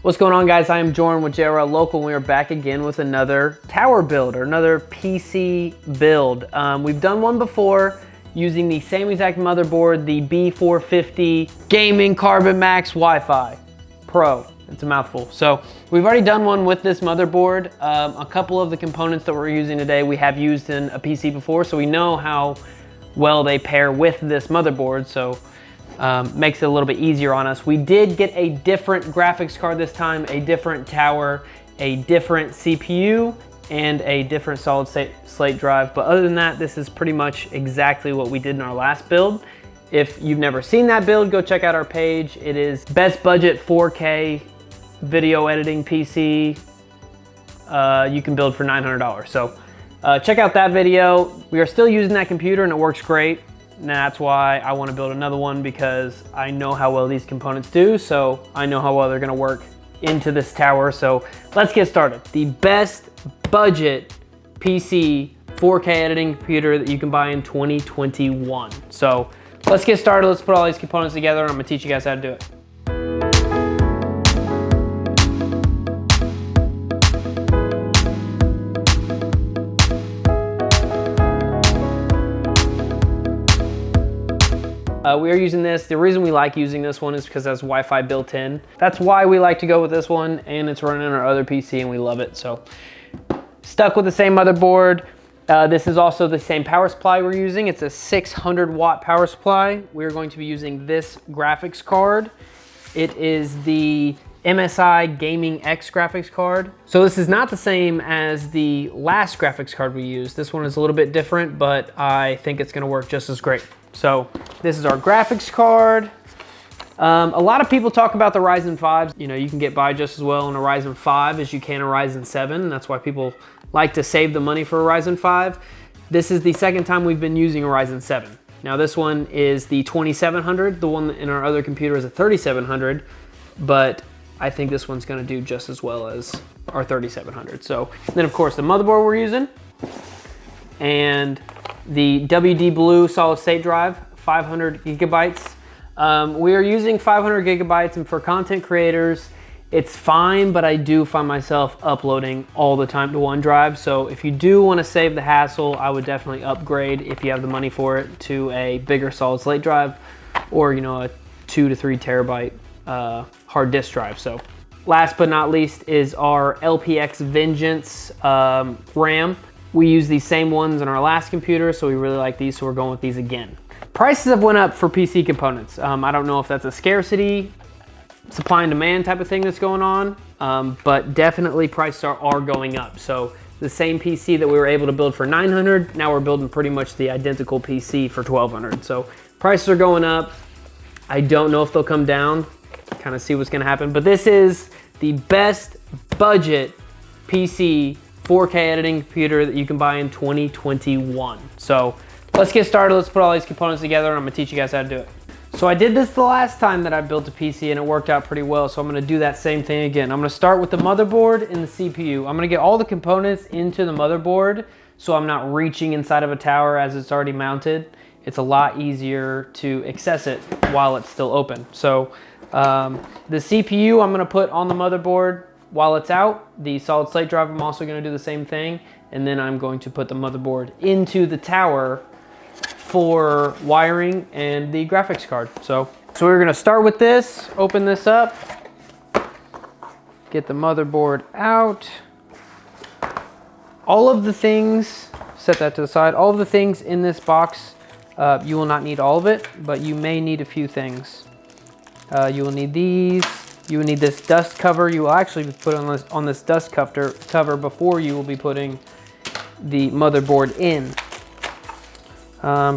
What's going on, guys? I am Jordan with JRL Local, and we are back again with another tower build or another PC build. We've done one before using the same exact motherboard, the B450 Gaming Carbon Max Wi-Fi Pro. It's a mouthful. So we've already done one with this motherboard. A couple of the components that we're using today we have used in a PC before, so we know how well they pair with this motherboard. So makes it a little bit easier on us. We did get a different graphics card this time, a different tower, a different CPU, and a different solid state drive. But other than that, this is pretty much exactly what we did in our last build. If you've never seen that build, go check out our page. It is best budget 4K video editing PC you can build for $900. So check out that video. We are still using that computer and it works great. And that's why I want to build another one, because I know how well these components do, so I know how well they're going to work into this tower. So let's get started. The best budget PC 4K editing computer that you can buy in 2021. So let's get started. Let's put all these components together, and I'm going to teach you guys how to do it. We are using this. The reason we like using this one is because it has Wi-Fi built in. That's why we like to go with this one, and it's running on our other PC and we love it. So stuck with the same motherboard. This is also the same power supply we're using. It's a 600 watt power supply. We're going to be using this graphics card. It is the MSI Gaming X graphics card. So this is not the same as the last graphics card we used. This one is a little bit different, but I think it's gonna work just as great. So this is our graphics card. A lot of people talk about the Ryzen 5s. You know, you can get by just as well on a Ryzen 5 as you can a Ryzen 7. That's why people like to save the money for a Ryzen 5. This is the second time we've been using a Ryzen 7. Now this one is the 2700. The one in our other computer is a 3700, but I think this one's gonna do just as well as our 3700. So then of course the motherboard we're using, and the WD Blue solid state drive, 500 gigabytes. We are using 500 gigabytes, and for content creators, it's fine, but I do find myself uploading all the time to OneDrive. So if you do want to save the hassle, I would definitely upgrade, if you have the money for it, to a bigger solid state drive, or a 2 to 3 terabyte hard disk drive. So last but not least is our LPX Vengeance RAM. We use these same ones in our last computer, so we really like these, so we're going with these again. Prices have went up for PC components. I don't know if that's a scarcity, supply and demand type of thing that's going on, but definitely prices are going up. So the same PC that we were able to build for $900, now we're building pretty much the identical PC for $1,200. So prices are going up. I don't know if they'll come down, kind of see what's gonna happen, but this is the best budget PC 4K editing computer that you can buy in 2021. So let's get started. Let's put all these components together, and I'm gonna teach you guys how to do it. So I did this the last time that I built a PC, and it worked out pretty well. So I'm gonna do that same thing again. I'm gonna start with the motherboard and the CPU. I'm gonna get all the components into the motherboard, so I'm not reaching inside of a tower as it's already mounted. It's a lot easier to access it while it's still open. So the CPU I'm gonna put on the motherboard while it's out. The solid state drive, I'm also gonna do the same thing. And then I'm going to put the motherboard into the tower for wiring and the graphics card. So we're gonna start with this, open this up, get the motherboard out. All of the things, set that to the side, all of the things in this box, you will not need all of it, but you may need a few things. You will need these. You will need this dust cover. You will actually put on this dust cover before you will be putting the motherboard in.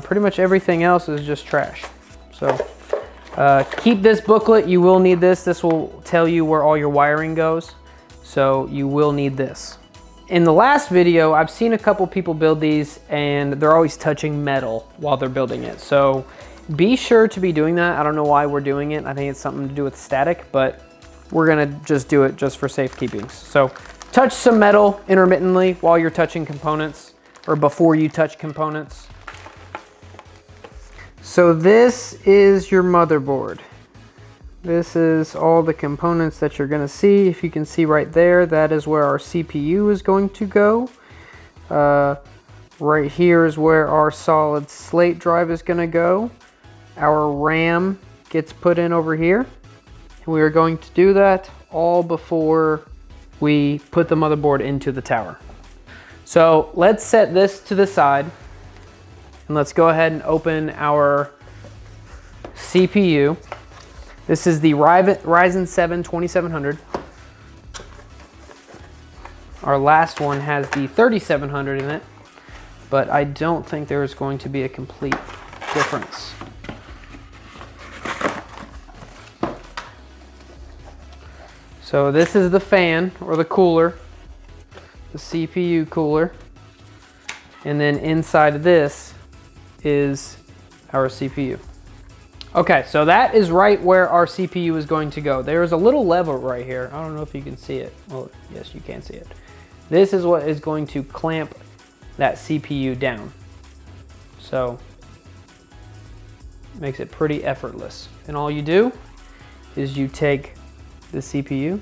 Pretty much everything else is just trash. So keep this booklet. You will need this. This will tell you where all your wiring goes. So you will need this. In the last video, I've seen a couple people build these, and they're always touching metal while they're building it. So be sure to be doing that. I don't know why we're doing it. I think it's something to do with static, but we're gonna just do it just for safekeeping. So touch some metal intermittently while you're touching components, or before you touch components. So this is your motherboard. this is all the components that you're going to see. If you can see right there, that is where our CPU is going to go. Right here is where our solid slate drive is going to go. Our RAM gets put in over here. And we are going to do that all before we put the motherboard into the tower. So let's set this to the side and let's go ahead and open our CPU. This is the Ryzen 7 2700. Our last one has the 3700 in it, but I don't think there is going to be a complete difference. So this is the fan or the cooler, the CPU cooler. And then inside of this is our CPU. Okay, so that is right where our CPU is going to go. There is a little lever right here. I don't know if you can see it. Well, yes, you can see it. This is what is going to clamp that CPU down. So, makes it pretty effortless. And all you do is you take the CPU,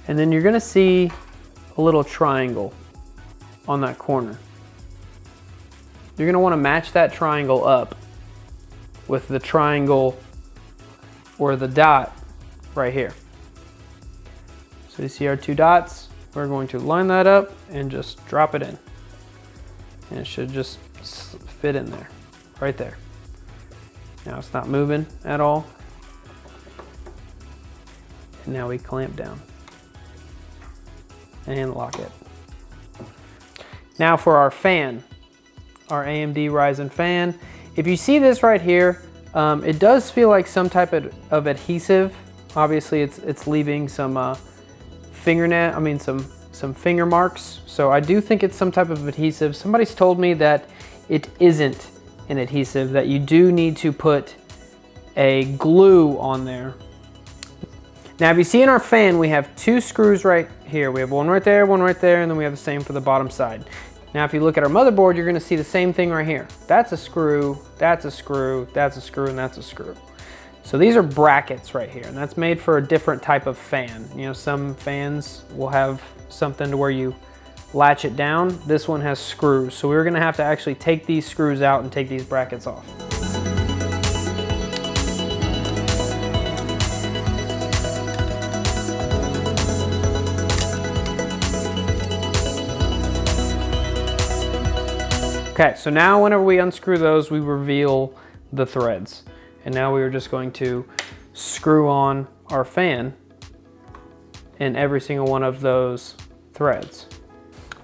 and then you're gonna see a little triangle on that corner. You're gonna wanna match that triangle up with the triangle or the dot right here. So you see our two dots? We're going to line that up and just drop it in. And it should just fit in there, right there. Now it's not moving at all. And now we clamp down and lock it. Now for our fan, our AMD Ryzen fan. If you see this right here, it does feel like some type of adhesive. Obviously it's leaving some some finger marks. So I do think it's some type of adhesive. Somebody's told me that it isn't an adhesive, that you do need to put a glue on there. Now, if you see in our fan, we have two screws right here. We have one right there, and then we have the same for the bottom side. Now, if you look at our motherboard, you're gonna see the same thing right here. That's a screw, that's a screw, that's a screw, and that's a screw. So these are brackets right here, and that's made for a different type of fan. You know, some fans will have something to where you latch it down. This one has screws. So we're gonna have to actually take these screws out and take these brackets off. Okay, so now whenever we unscrew those, we reveal the threads. And now we are just going to screw on our fan in every single one of those threads.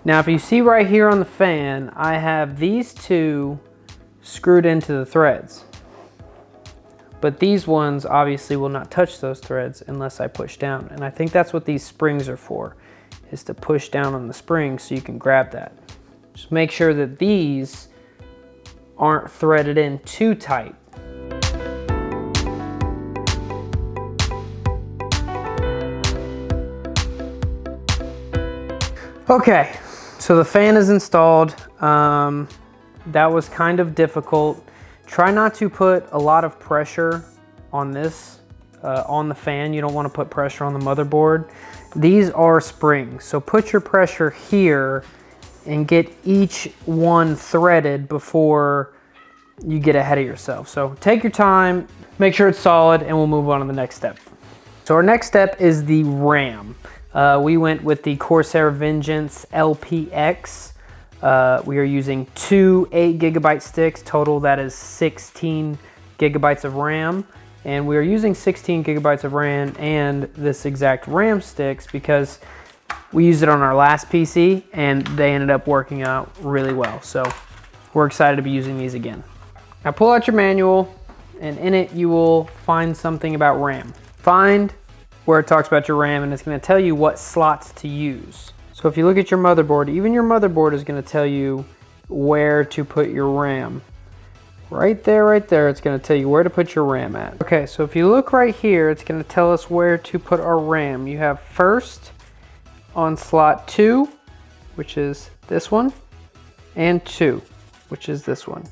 Now, if you see right here on the fan, I have these two screwed into the threads. But these ones obviously will not touch those threads unless I push down. And I think that's what these springs are for, is to push down on the spring so you can grab that. Just make sure that these aren't threaded in too tight. Okay, so the fan is installed. That was kind of difficult. Try not to put a lot of pressure on this, on the fan. You don't want to put pressure on the motherboard. These are springs, so put your pressure here and get each one threaded before you get ahead of yourself. So take your time, make sure it's solid, and we'll move on to the next step. So our next step is the RAM. We went with the CORSAIR Vengeance LPX. We are using two 8GB sticks. Total, that is 16 gigabytes of RAM. And we are using 16 gigabytes of RAM and this exact RAM sticks because we used it on our last PC and they ended up working out really well. So we're excited to be using these again. Now pull out your manual, and in it you will find something about RAM. Find where it talks about your RAM, and it's going to tell you what slots to use. So if you look at your motherboard, even your motherboard is going to tell you where to put your RAM. Right there, it's going to tell you where to put your RAM at. Okay, so if you look right here, it's going to tell us where to put our RAM. You have first on slot 2, which is this one, and 2, which is this one.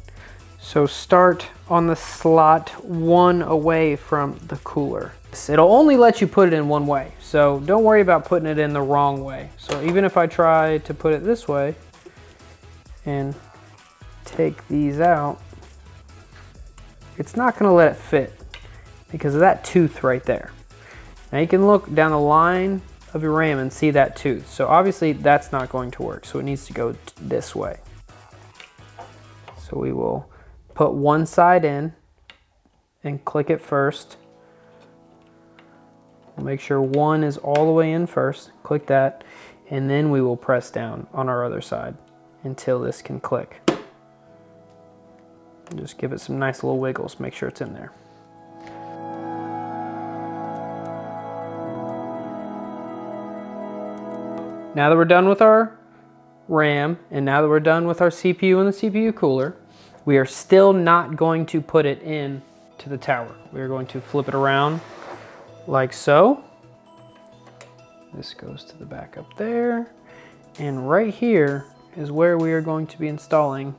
So start on the slot 1 away from the cooler. it'll only let you put it in one way. So don't worry about putting it in the wrong way. So even if I try to put it this way and take these out, it's not gonna let it fit because of that tooth right there. Now you can look down the line of your RAM and see that tooth. So obviously that's not going to work. So it needs to go this way. So we will put one side in and click it first. Make sure one is all the way in first, click that, and then we will press down on our other side until this can click. And just give it some nice little wiggles, make sure it's in there. Now that we're done with our RAM, and now that we're done with our CPU and the CPU cooler, we are still not going to put it in to the tower. We're going to flip it around like so. This goes to the back up there. And right here is where we are going to be installing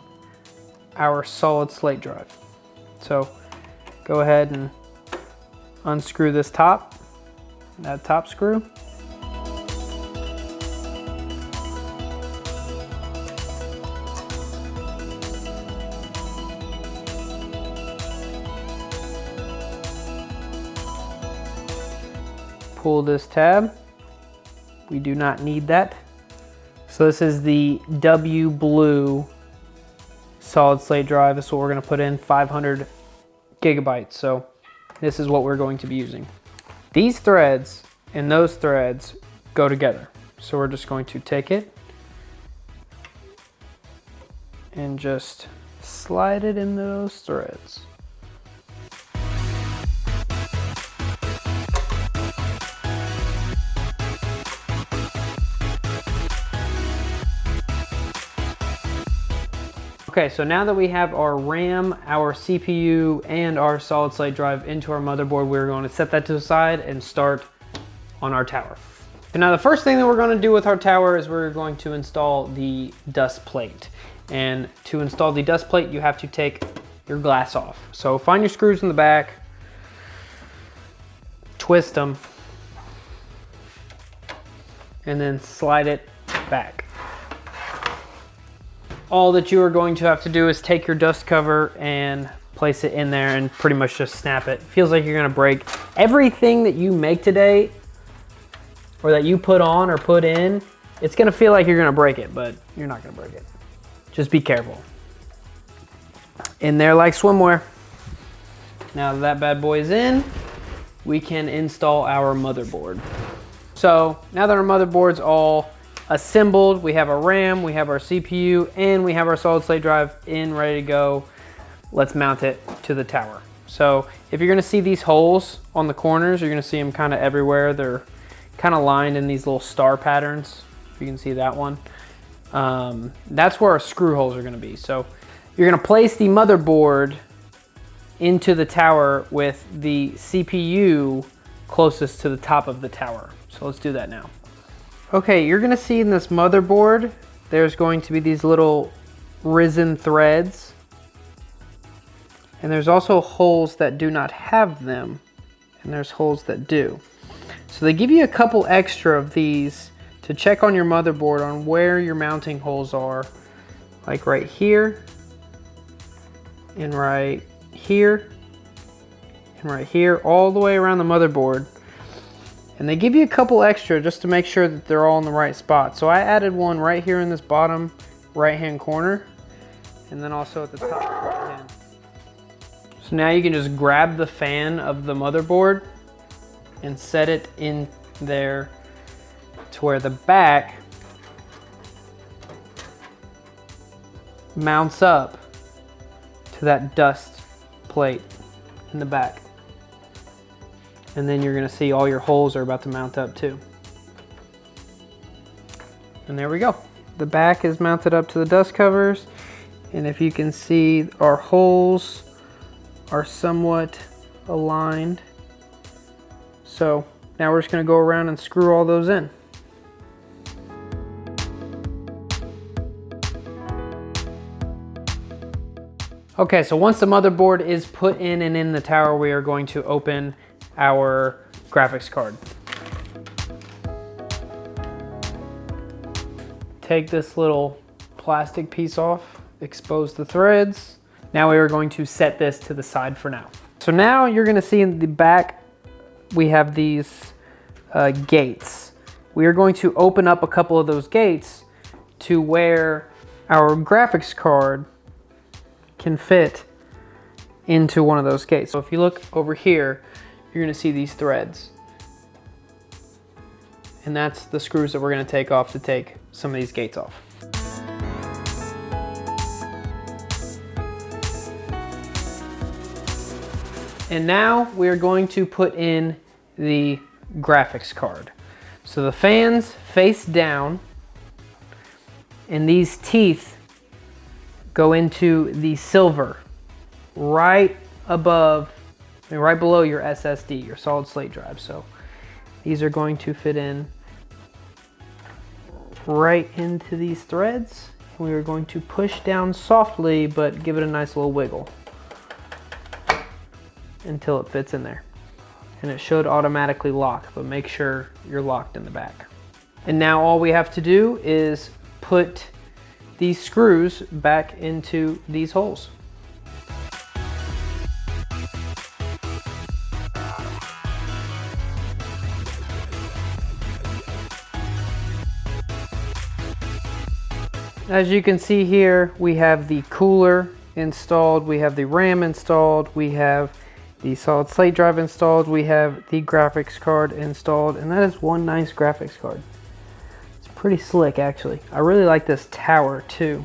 our solid slate drive. So go ahead and unscrew this top, that top screw. Pull this tab. We do not need that. So this is the W Blue solid slate drive. This is what we're going to put in, 500 gigabytes. So this is what we're going to be using. These threads and those threads go together. So we're just going to take it and just slide it into those threads. Okay, so now that we have our RAM, our CPU, and our solid state drive into our motherboard, we're going to set that to the side and start on our tower. And now the first thing that we're going to do with our tower is we're going to install the dust plate. And to install the dust plate, you have to take your glass off. So find your screws in the back, twist them, and then slide it back. All that you are going to have to do is take your dust cover and place it in there and pretty much just snap it. Feels like you're gonna break everything that you make today or that you put on or put in. It's gonna feel like you're gonna break it, but you're not gonna break it. Just be careful. In there like swimwear. Now that bad boy is in, we can install our motherboard. So now that our motherboard's all assembled, we have our RAM, we have our CPU, and we have our solid state drive in, ready to go. Let's mount it to the tower. So if you're gonna see these holes on the corners, you're gonna see them kind of everywhere. They're kind of lined in these little star patterns. You can see that one. That's where our screw holes are gonna be. So you're gonna place the motherboard into the tower with the CPU closest to the top of the tower. So let's do that now. Okay, you're gonna see in this motherboard, there's going to be these little risen threads. And there's also holes that do not have them, and there's holes that do. So they give you a couple extra of these to check on your motherboard on where your mounting holes are, like right here, and right here, and right here, all the way around the motherboard. And they give you a couple extra just to make sure that they're all in the right spot. So I added one right here in this bottom right-hand corner, and then also at the top right-hand. So now you can just grab the fan of the motherboard and set it in there to where the back mounts up to that dust plate in the back. And then you're gonna see all your holes are about to mount up too. And there we go. The back is mounted up to the dust covers. And if you can see, our holes are somewhat aligned. So now we're just gonna go around and screw all those in. Okay, so once the motherboard is put in and in the tower, we are going to open our graphics card. Take this little plastic piece off, expose the threads. Now we are going to set this to the side for now. So now you're gonna see in the back, we have these gates. We are going to open up a couple of those gates to where our graphics card can fit into one of those gates. So if you look over here, you're gonna see these threads. And that's the screws that we're gonna take off to take some of these gates off. And now we are going to put in the graphics card. So the fans face down and these teeth go into the silver right above, right below your SSD, your solid state drive. So these are going to fit in right into these threads. We are going to push down softly, but give it a nice little wiggle until it fits in there. And it should automatically lock, but make sure you're locked in the back. And now all we have to do is put these screws back into these holes. As you can see here, we have the cooler installed, we have the RAM installed, we have the solid state drive installed, we have the graphics card installed, and that is one nice graphics card. It's pretty slick actually. I really like this tower too.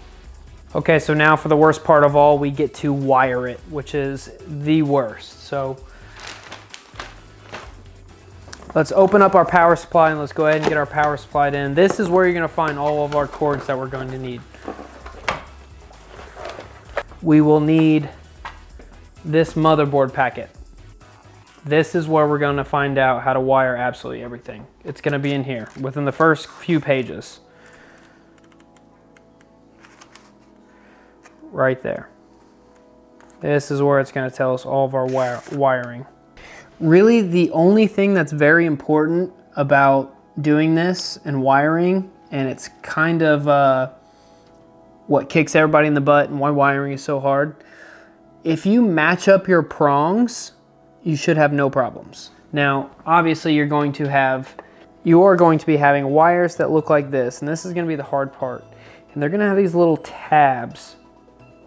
Okay, so now for the worst part of all, we get to wire it, which is the worst. So let's open up our power supply and let's go ahead and get our power supplied in. This is where you're gonna find all of our cords that we're going to need. We will need this motherboard packet. This is where we're going to find out how to wire absolutely everything. It's going to be in here within the first few pages. Right there. This is where it's going to tell us all of our wiring. Really, the only thing that's very important about doing this and wiring, and it's kind of what kicks everybody in the butt and why wiring is so hard. If you match up your prongs, you should have no problems. Now, obviously you are going to be having wires that look like this, and this is gonna be the hard part. And they're gonna have these little tabs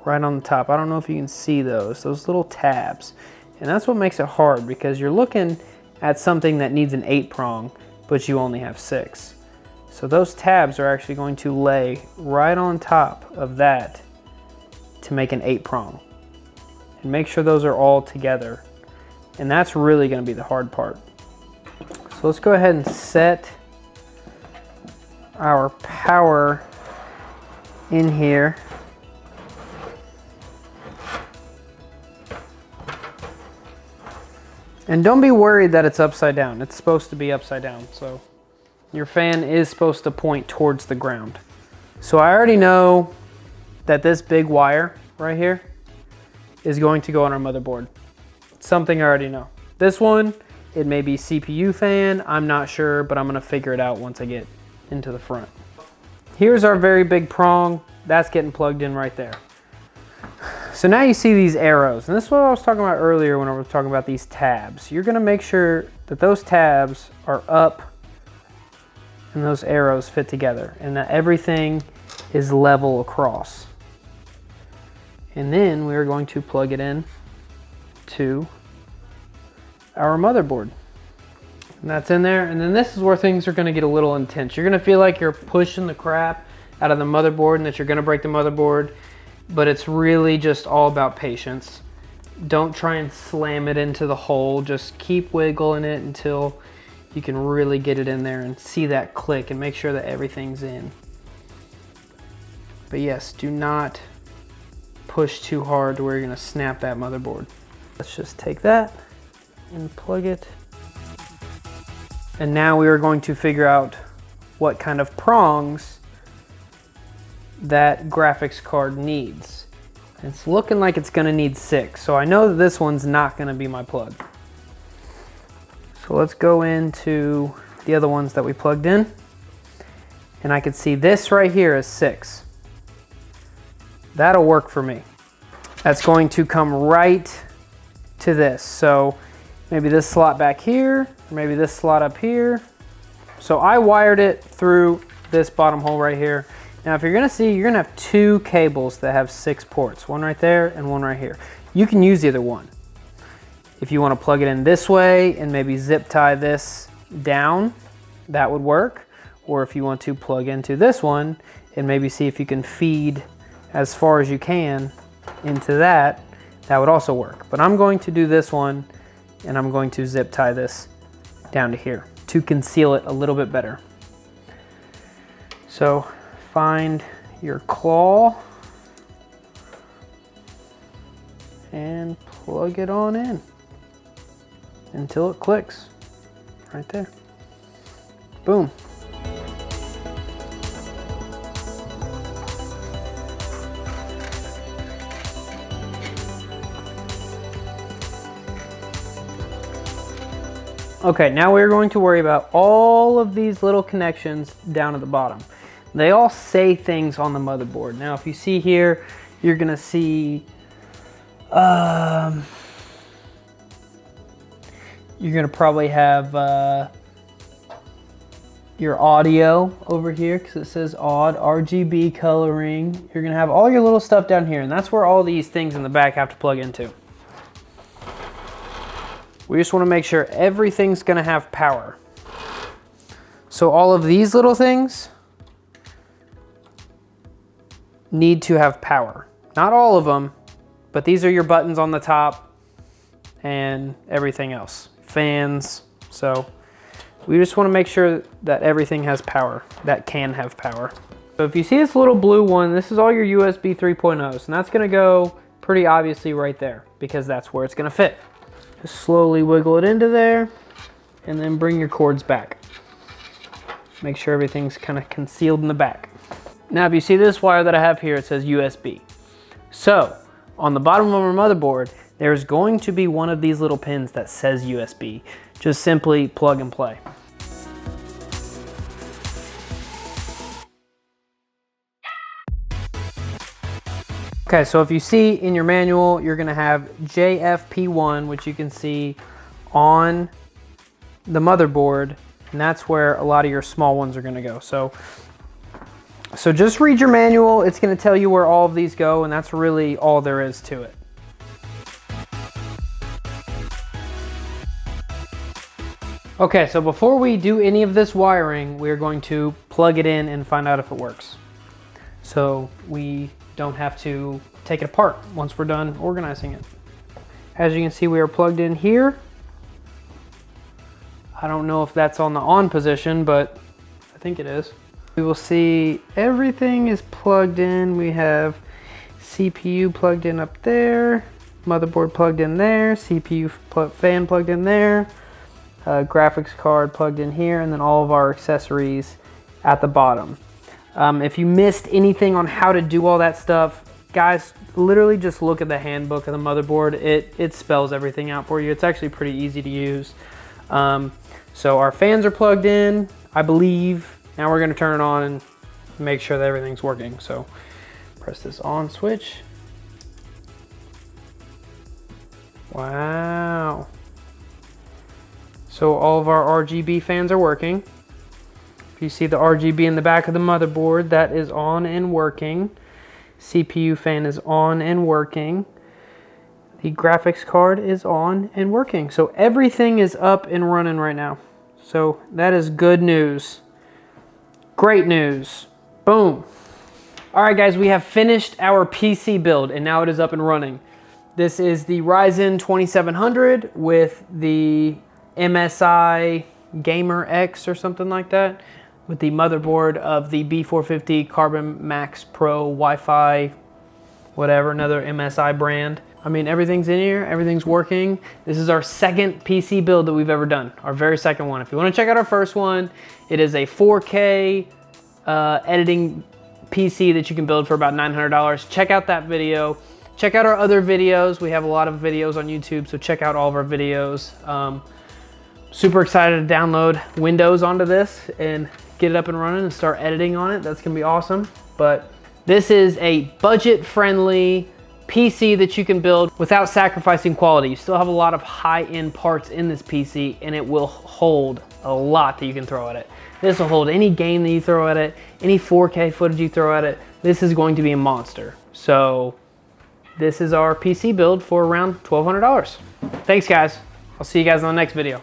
right on the top. I don't know if you can see those little tabs. And that's what makes it hard, because you're looking at something that needs an 8 prong, but you only have 6. So those tabs are actually going to lay right on top of that to make an 8 prong. And make sure those are all together. And that's really going to be the hard part. So let's go ahead and set our power in here. And don't be worried that it's upside down. It's supposed to be upside down. So your fan is supposed to point towards the ground. So I already know that this big wire right here is going to go on our motherboard. Something I already know. This one, it may be CPU fan, I'm not sure, but I'm gonna figure it out once I get into the front. Here's our very big prong. That's getting plugged in right there. So now you see these arrows, and this is what I was talking about earlier when I was talking about these tabs. You're gonna make sure that those tabs are up and those arrows fit together and that everything is level across. And then we're going to plug it in to our motherboard. And that's in there. And then this is where things are going to get a little intense. You're going to feel like you're pushing the crap out of the motherboard and that you're going to break the motherboard, but it's really just all about patience. Don't try and slam it into the hole. Just keep wiggling it until you can really get it in there and see that click and make sure that everything's in. But yes, do not push too hard to where you're going to snap that motherboard. Let's just take that and plug it. And now we are going to figure out what kind of prongs that graphics card needs. It's looking like it's going to need 6, so I know that this one's not going to be my plug. So let's go into the other ones that we plugged in. And I can see this right here is 6. That'll work for me. That's going to come right to this. So maybe this slot back here, or maybe this slot up here. So I wired it through this bottom hole right here. Now if you're gonna see, you're gonna have 2 cables that have 6 ports, one right there and one right here. You can use either one. If you wanna plug it in this way and maybe zip tie this down, that would work. Or if you want to plug into this one and maybe see if you can feed as far as you can into that, that would also work. But I'm going to do this one and I'm going to zip tie this down to here to conceal it a little bit better. So find your claw and plug it on in until it clicks right there. Boom. Okay, now we're going to worry about all of these little connections down at the bottom. They all say things on the motherboard. Now, if you see here, you're gonna see, you're gonna probably have your audio over here because it says odd, RGB coloring. You're gonna have all your little stuff down here, and that's where all these things in the back have to plug into. We just want to make sure everything's going to have power. So all of these little things need to have power. Not all of them, but these are your buttons on the top and everything else. Fans. So we just want to make sure that everything has power, that can have power. So if you see this little blue one, this is all your USB 3.0s, and that's going to go pretty obviously right there because that's where it's going to fit. Just slowly wiggle it into there and then bring your cords back. Make sure everything's kind of concealed in the back. Now if you see this wire that I have here, it says USB. So on the bottom of our motherboard, there's going to be one of these little pins that says USB. Just simply plug and play. Okay, so if you see in your manual, you're gonna have JFP1, which you can see on the motherboard, and that's where a lot of your small ones are gonna go. So just read your manual. It's gonna tell you where all of these go, and that's really all there is to it. Okay, so before we do any of this wiring, we're going to plug it in and find out if it works. So we don't have to take it apart once we're done organizing it. As you can see, we are plugged in here. I don't know if that's on the on position, but I think it is. We will see everything is plugged in. We have CPU plugged in up there, motherboard plugged in there, CPU fan plugged in there, graphics card plugged in here, and then all of our accessories at the bottom. If you missed anything on how to do all that stuff, guys, literally just look at the handbook of the motherboard. It spells everything out for you. It's actually pretty easy to use. So our fans are plugged in, I believe. Now we're gonna turn it on and make sure that everything's working. So press this on switch. Wow. So all of our RGB fans are working. If you see the RGB in the back of the motherboard, that is on and working. CPU fan is on and working. The graphics card is on and working. So everything is up and running right now. So that is good news. Great news. Boom. All right, guys, we have finished our PC build and now it is up and running. This is the Ryzen 2700 with the MSI Gaming X or something like that, with the motherboard of the B450 Carbon Max Pro Wi-Fi, whatever, another MSI brand. I mean, everything's in here, everything's working. This is our second PC build that we've ever done, our very second one. If you want to check out our first one, it is a 4K editing PC that you can build for about $900. Check out that video. Check out our other videos. We have a lot of videos on YouTube, so check out all of our videos. super excited to download Windows onto this and get it up and running and start editing on it. That's gonna be awesome. But this is a budget-friendly PC that you can build without sacrificing quality. You still have a lot of high-end parts in this PC, and it will hold a lot that you can throw at it. This will hold any game that you throw at it, any 4K footage you throw at it. This is going to be a monster. So this is our PC build for around $1,200. Thanks guys. I'll see you guys on the next video.